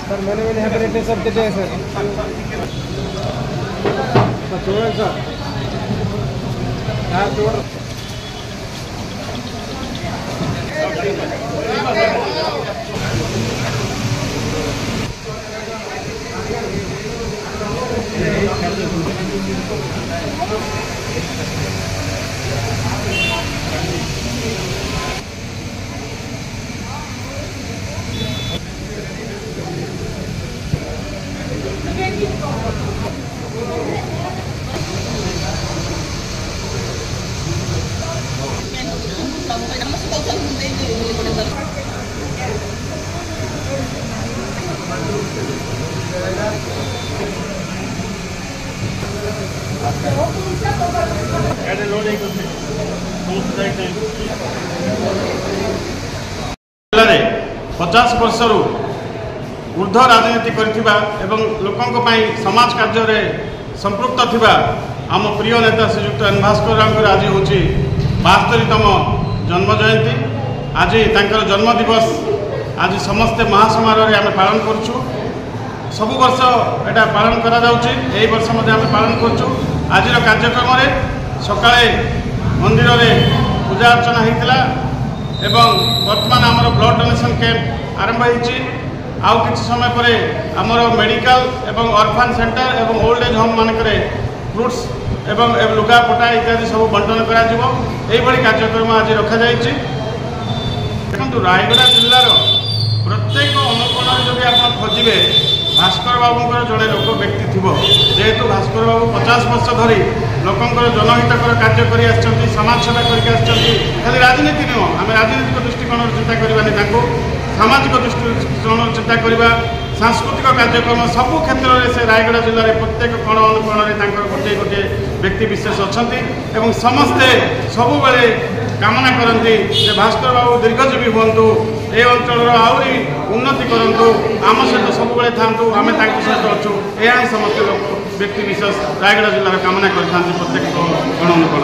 Sir, many happy returns of the day, sir. Sir, जिले 50 वर्षर ऊर्ध्व राजनीति करथिबा एवं लोकंक पई समाज कार्य रे संपृक्त थिबा आम प्रिय नेता श्रीयुक्त एन भास्कर राव आज हूँ 72तम जन्म जयंती। आज तांकर जन्म दिवस आज समस्ते महासमारोह आम पालन करुचु। सबु वर्ष एटा पालन करा जाउची, एई वर्ष मध्ये आम पालन करुचु। आज कार्यक्रम रे सकाळे मंदिर रे पूजा अर्चना होइतिला एवं वर्तमान आमर ब्लड डोनेशन कैंप आरंभ होइची। आउ किछि समय परे आमर मेडिकल एवं ऑर्फन सेंटर एवं ओल्ड एज होम मानकरे फ्रूट्स एवं लुगापटा इत्यादि सब बंटन करा जिवो। एई भली कार्यक्रम आज रखा जाइछि। देखंतु रायगड़ा जिल्लार प्रत्येक अनुकोण जदि आप खोजिबे भास्कर बाबूंकर जड़े लोक व्यक्ति थी। जेहेतु भास्कर बाबू 50 वर्ष धरी लोकंकर जनहितकर कार्य करी आछंती, समाज सेवा करके आछंती। खाली राजनीति नुह, आम राजनीतिक दृष्टिकोण चिंता करवानी, सामाजिक दृष्टिकोण चिंता करवा, सांस्कृतिक कार्यक्रम सबु क्षेत्र में से रायगड़ा जिले में प्रत्येक कोण अनुकोण में गोटे गोटे व्यक्ति विशेष अच्छा एवं समस्ते सबु बेले कामना करती जे भास्कर बाबू दीर्घजीवी हूँ, ये अंचल आहरी उन्नति करूँ, आम सहित सब था आम सहित अच्छु। यह समस्त लोग व्यक्ति विशेष रायगड़ा जिलार कामना करते प्रत्येक कोण अनुकोण।